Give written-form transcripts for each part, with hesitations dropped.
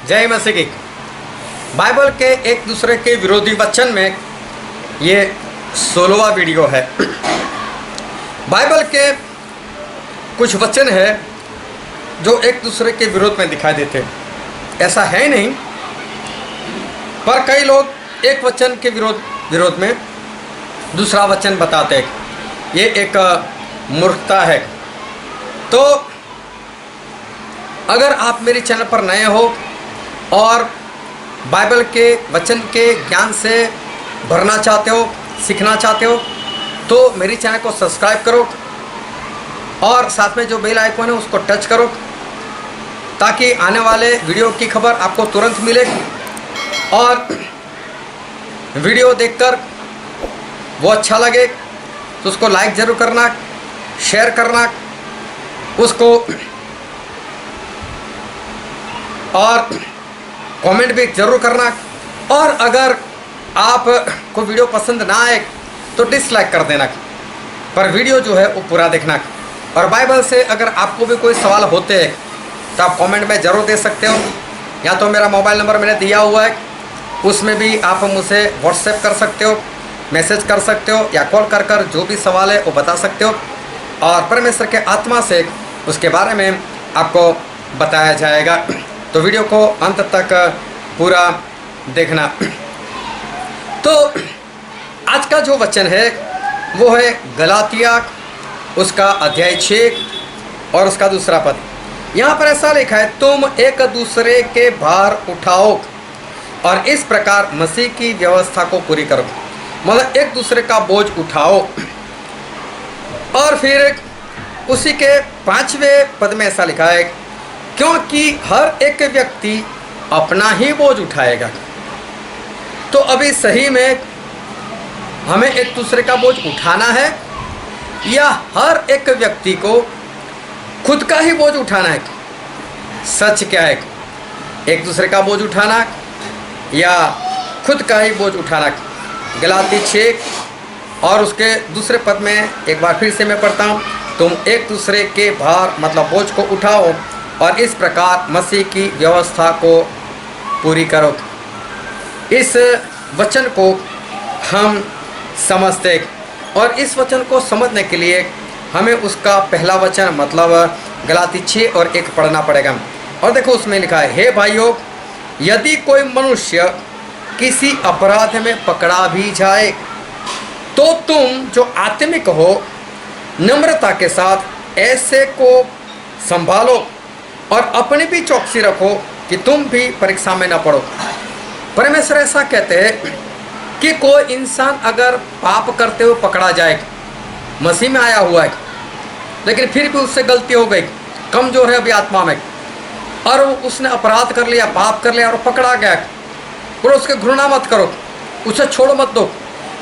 जय मसीह की। बाइबल के एक दूसरे के विरोधी वचन में ये 16वां वीडियो है। बाइबल के कुछ वचन है जो एक दूसरे के विरोध में दिखाई देते हैं। ऐसा है नहीं, पर कई लोग एक वचन के विरोध में दूसरा वचन बताते हैं। ये एक मूर्खता है। तो अगर आप मेरे चैनल पर नए हो और बाइबल के वचन के ज्ञान से भरना चाहते हो, सीखना चाहते हो, तो मेरी चैनल को सब्सक्राइब करो और साथ में जो बेल आइकन है उसको टच करो ताकि आने वाले वीडियो की खबर आपको तुरंत मिले। और वीडियो देखकर वो अच्छा लगे तो उसको लाइक ज़रूर करना, शेयर करना उसको, और कमेंट भी ज़रूर करना। और अगर आप को वीडियो पसंद ना आए तो डिसलाइक कर देना, पर वीडियो जो है वो पूरा देखना। और बाइबल से अगर आपको भी कोई सवाल होते हैं तो आप कमेंट में ज़रूर दे सकते हो, या तो मेरा मोबाइल नंबर मैंने दिया हुआ है, उसमें भी आप मुझसे व्हाट्सएप कर सकते हो, मैसेज कर सकते हो, या कॉल कर कर जो भी सवाल है वो बता सकते हो। और परमेश्वर के आत्मा से उसके बारे में आपको बताया जाएगा। तो वीडियो को अंत तक पूरा देखना। तो आज का जो वचन है वो है गलातिया उसका अध्याय 6 और उसका दूसरा पद। यहाँ पर ऐसा लिखा है, तुम एक दूसरे के भार उठाओ और इस प्रकार मसीह की व्यवस्था को पूरी करो। मतलब एक दूसरे का बोझ उठाओ। और फिर उसी के 5वें पद में ऐसा लिखा है, क्योंकि हर एक व्यक्ति अपना ही बोझ उठाएगा। तो अभी सही में हमें एक दूसरे का बोझ उठाना है या हर एक व्यक्ति को खुद का ही बोझ उठाना है? सच क्या है, एक दूसरे का बोझ उठाना या खुद का ही बोझ उठाना? गलाती 6 और उसके दूसरे पद में एक बार फिर से मैं पढ़ता हूँ, तुम एक दूसरे के भार मतलब बोझ को उठाओ और इस प्रकार मसीह की व्यवस्था को पूरी करो। इस वचन को हम समझते, और इस वचन को समझने के लिए हमें उसका पहला वचन मतलब गलाती 6 और 1 पढ़ना पड़ेगा। और देखो उसमें लिखा है, हे भाइयों, यदि कोई मनुष्य किसी अपराध में पकड़ा भी जाए तो तुम जो आत्मिक हो नम्रता के साथ ऐसे को संभालो और अपनी भी चौकसी रखो कि तुम भी परीक्षा में न पड़ो। परमेश्वर ऐसा कहते हैं कि कोई इंसान अगर पाप करते हुए पकड़ा जाए, मसीह में आया हुआ है लेकिन फिर भी उससे गलती हो गई, कमजोर है अभी आत्मा में, और उसने अपराध कर लिया, पाप कर लिया और पकड़ा गया, और उसके घृणा मत करो, उसे छोड़ मत दो,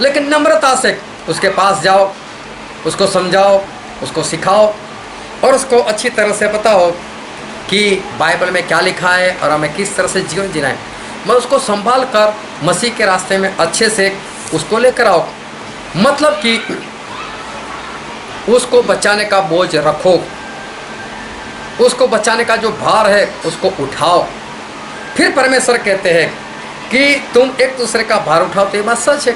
लेकिन नम्रता से उसके पास जाओ, उसको समझाओ, उसको सिखाओ और उसको अच्छी तरह से बताओ कि बाइबल में क्या लिखा है और हमें किस तरह से जीवन जीना है। मैं उसको संभाल कर मसीह के रास्ते में अच्छे से उसको लेकर आओ। मतलब कि उसको बचाने का बोझ रखो, उसको बचाने का जो भार है उसको उठाओ। फिर परमेश्वर कहते हैं कि तुम एक दूसरे का भार उठाओ। तो ये बात सच है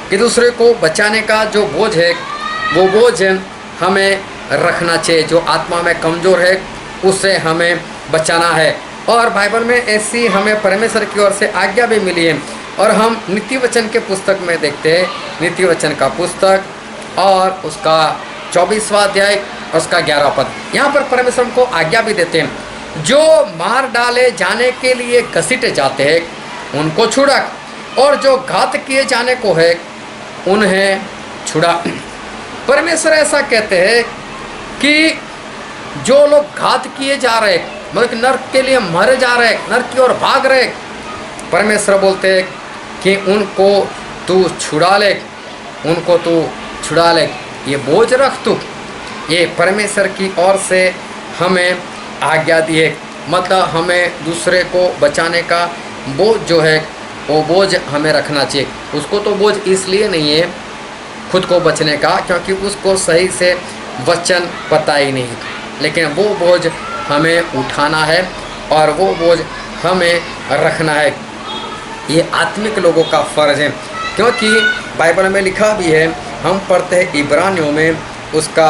कि दूसरे को बचाने का जो बोझ है वो बोझ हमें रखना चाहिए। जो आत्मा में कमज़ोर है उससे हमें बचाना है। और बाइबल में ऐसी हमें परमेश्वर की ओर से आज्ञा भी मिली है। और हम नीति वचन के पुस्तक में देखते हैं, नीति वचन का पुस्तक और उसका 24वां अध्याय और उसका 11वां पद। यहाँ पर परमेश्वर को आज्ञा भी देते हैं, जो मार डाले जाने के लिए घसीटे जाते हैं उनको छुड़ा, और जो घात किए जाने को है उन्हें छुड़ा। परमेश्वर ऐसा कहते हैं कि जो लोग घात किए जा रहे, मतलब नर्क के लिए मरे जा रहे, नर्क की ओर भाग रहे, परमेश्वर बोलते हैं कि उनको तू छुड़ा ले, उनको तू छुड़ा ले, ये बोझ रख तू। ये परमेश्वर की ओर से हमें आज्ञा दी है। मतलब हमें दूसरे को बचाने का बोझ जो है वो बोझ हमें रखना चाहिए। उसको तो बोझ इसलिए नहीं है खुद को बचने का क्योंकि उसको सही से वचन पता ही नहीं, लेकिन वो बोझ हमें उठाना है और वो बोझ हमें रखना है। ये आत्मिक लोगों का फ़र्ज है, क्योंकि बाइबल में लिखा भी है, हम पढ़ते हैं इब्रानियों में उसका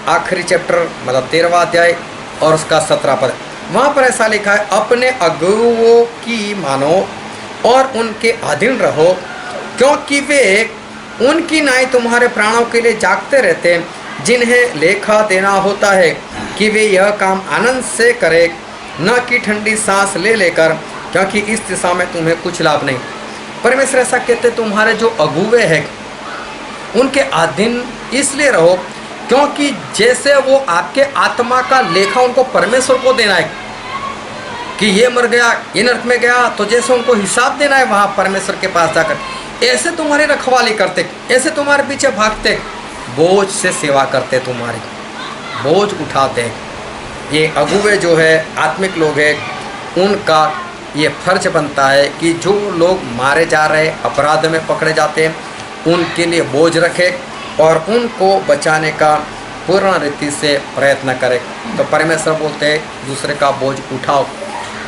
आखिरी चैप्टर मतलब 13वां अध्याय और उसका 17 पद। वहाँ पर ऐसा लिखा है, अपने अगुओं की मानो और उनके अधीन रहो, क्योंकि वे उनकी नाई तुम्हारे प्राणों के लिए जागते रहते हैं, जिन्हें लेखा देना होता है कि वे यह काम आनंद से करें, न कि ठंडी सांस ले लेकर, क्योंकि इस दिशा में तुम्हें कुछ लाभ नहीं। परमेश्वर ऐसा कहते, तुम्हारे जो अगुवे हैं उनके अधीन इसलिए रहो क्योंकि जैसे वो आपके आत्मा का लेखा उनको परमेश्वर को देना है कि ये मर गया, ये नरक में गया, तो जैसे उनको हिसाब देना है वहाँ परमेश्वर के पास जाकर, ऐसे तुम्हारी रखवाली करते, ऐसे तुम्हारे पीछे भागते, बोझ से सेवा करते, तुम्हारी बोझ उठाते। ये अगुवे जो है आत्मिक लोग हैं, उनका ये फर्ज बनता है कि जो लोग मारे जा रहे, अपराध में पकड़े जाते हैं, उनके लिए बोझ रखे और उनको बचाने का पूर्ण रीति से प्रयत्न करें। तो परमेश्वर बोलते हैं दूसरे का बोझ उठाओ,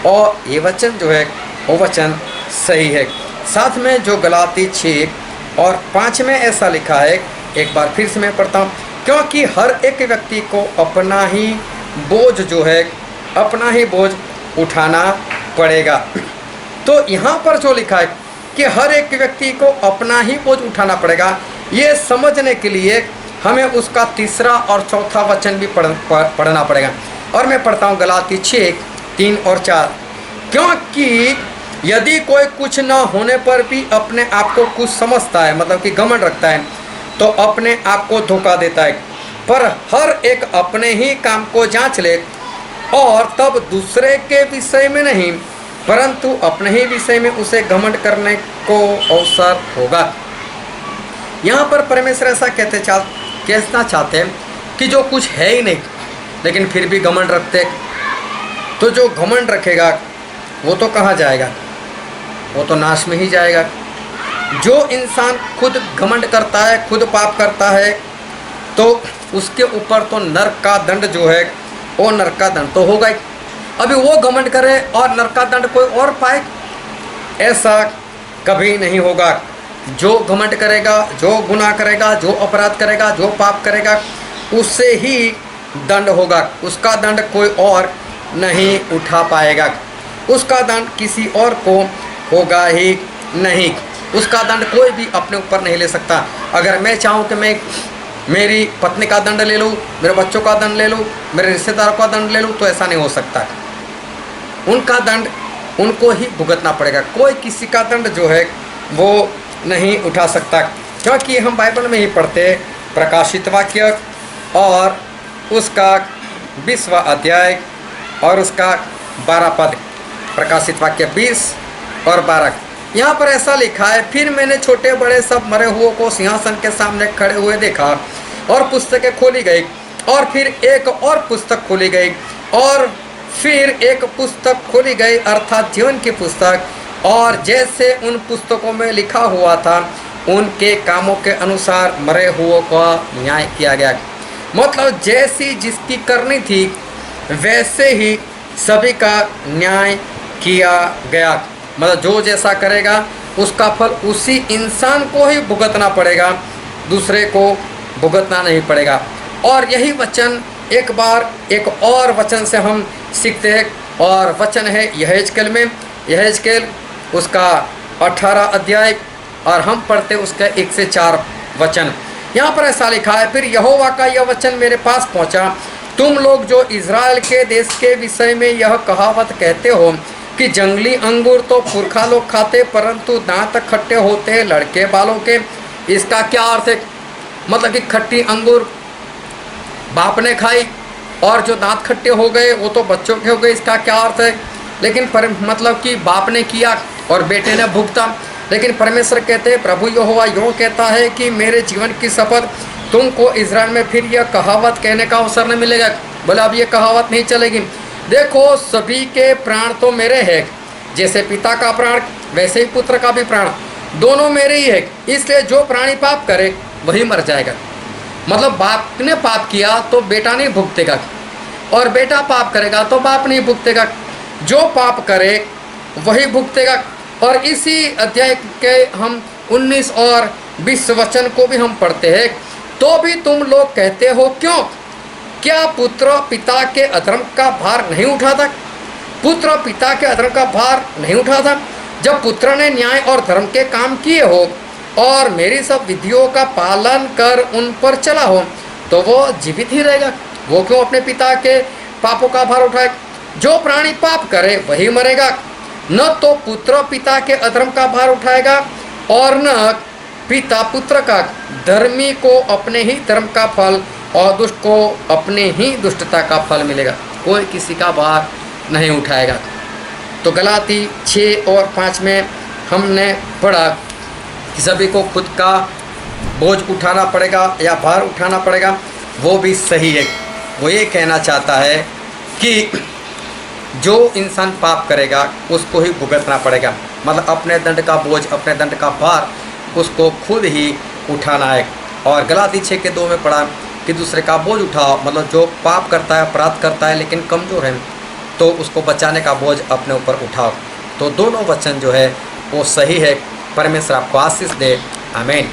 और ये वचन जो है वो वचन सही है। साथ में जो गलाती 6 और 5 में ऐसा लिखा है, एक बार फिर से मैं पढ़ता हूँ, क्योंकि हर एक व्यक्ति को अपना ही बोझ जो है, अपना ही बोझ उठाना पड़ेगा। तो यहाँ पर जो लिखा है कि हर एक व्यक्ति को अपना ही बोझ उठाना पड़ेगा, ये समझने के लिए हमें उसका 3 और 4 वचन भी पढ़ना पड़ेगा। और मैं पढ़ता हूँ गलाती 6:3 और 4, क्योंकि यदि कोई कुछ न होने पर भी अपने आप को कुछ समझता है, मतलब कि घमंड रखता है, तो अपने आप को धोखा देता है। पर हर एक अपने ही काम को जांच ले, और तब दूसरे के विषय में नहीं परंतु अपने ही विषय में उसे घमंड करने को अवसर होगा। यहाँ पर परमेश्वर ऐसा कहना चाहते हैं कि जो कुछ है ही नहीं लेकिन फिर भी घमंड रखते, तो जो घमंड रखेगा वो तो कहाँ जाएगा, वो तो नाश में ही जाएगा। जो इंसान खुद घमंड करता है, खुद पाप करता है, तो उसके ऊपर तो नरक का दंड जो है वो नरक का दंड तो होगा ही। अभी वो घमंड करे और नरक का दंड कोई और पाए, ऐसा कभी नहीं होगा। जो घमंड करेगा, जो गुनाह करेगा, जो अपराध करेगा, जो पाप करेगा, उससे ही दंड होगा। उसका दंड कोई और नहीं उठा पाएगा, उसका दंड किसी और को होगा ही नहीं। उसका दंड कोई भी अपने ऊपर नहीं ले सकता। अगर मैं चाहूँ कि मैं मेरी पत्नी का दंड ले लूँ, मेरे बच्चों का दंड ले लूँ, मेरे रिश्तेदारों का दंड ले लूँ, तो ऐसा नहीं हो सकता। उनका दंड उनको ही भुगतना पड़ेगा। कोई किसी का दंड जो है वो नहीं उठा सकता, क्योंकि हम बाइबल में ही पढ़ते हैं प्रकाशित वाक्य और उसका 20वां अध्याय और उसका 12 पद। प्रकाशित वाक्य 20 और 12, यहाँ पर ऐसा लिखा है, फिर मैंने छोटे बड़े सब मरे हुओं को सिंहासन के सामने खड़े हुए देखा, और पुस्तकें खोली गई, और फिर एक और पुस्तक खोली गई, और फिर एक पुस्तक खोली गई अर्थात जीवन की पुस्तक, और जैसे उन पुस्तकों में लिखा हुआ था उनके कामों के अनुसार मरे हुओं का न्याय किया गया। मतलब जैसी जिसकी करनी थी वैसे ही सभी का न्याय किया गया। मतलब जो जैसा करेगा उसका फल उसी इंसान को ही भुगतना पड़ेगा, दूसरे को भुगतना नहीं पड़ेगा। और यही वचन एक बार एक और वचन से हम सीखते हैं, और वचन है यहेजकेल में, यहेजकेल उसका 18 अध्याय, और हम पढ़ते उसका 1 से 4 वचन। यहाँ पर ऐसा लिखा है, फिर यहोवा का यह वचन मेरे पास पहुँचा, तुम लोग जो इज़राइल के देश के विषय में यह कहावत कहते हो कि जंगली अंगूर तो पुरखा लोग खाते परंतु दांत खट्टे होते हैं लड़के बालों के, इसका क्या अर्थ है? मतलब कि खट्टी अंगूर बाप ने खाई और जो दांत खट्टे हो गए वो तो बच्चों के हो गए, इसका क्या अर्थ है? लेकिन मतलब कि बाप ने किया और बेटे ने भुगता। लेकिन परमेश्वर कहते हैं, प्रभु यहोवा यूँ कहता है कि मेरे जीवन की शपथ, तुमको इज़राइल में फिर यह कहावत कहने का अवसर नहीं मिलेगा। बोला अब ये कहावत नहीं चलेगी। देखो सभी के प्राण तो मेरे हैं, जैसे पिता का प्राण वैसे ही पुत्र का भी प्राण, दोनों मेरे ही है। इसलिए जो प्राणी पाप करे वही मर जाएगा। मतलब बाप ने पाप किया तो बेटा नहीं भुगतेगा, और बेटा पाप करेगा तो बाप नहीं भुगतेगा। जो पाप करे वही भुगतेगा। और इसी अध्याय के हम 19 और 20 वचन को भी हम पढ़ते हैं। तो भी तुम लोग कहते हो क्यों? क्या पुत्र पिता के अधर्म का भार नहीं उठाता? पुत्र पिता के अधर्म का भार नहीं उठाता? जब पुत्र ने न्याय और धर्म के काम किए हो और मेरी सब विधियों का पालन कर उन पर चला हो, तो वो जीवित ही रहेगा। वो क्यों अपने पिता के पापों का भार उठाए? जो प्राणी पाप करे वही मरेगा। न तो पुत्र पिता के अधर्म का भार उठाएगा और न पिता पुत्र का। धर्मी को अपने ही धर्म का फल और दुष्ट को अपने ही दुष्टता का फल मिलेगा। कोई किसी का भार नहीं उठाएगा। तो गलाती 6 और 5 में हमने पढ़ा कि सभी को खुद का बोझ उठाना पड़ेगा या भार उठाना पड़ेगा। वो भी सही है। वो ये कहना चाहता है कि जो इंसान पाप करेगा उसको ही भुगतना पड़ेगा। मतलब अपने दंड का बोझ, अपने दंड का भार उसको खुद ही उठाना है। और गलाती 6:2 में पढ़ा कि दूसरे का बोझ उठाओ। मतलब जो पाप करता है, अपराध करता है लेकिन कमज़ोर है, तो उसको बचाने का बोझ अपने ऊपर उठाओ। तो दोनों वचन जो है वो सही है। परमेश्वर आपको आशीष दे। आमीन।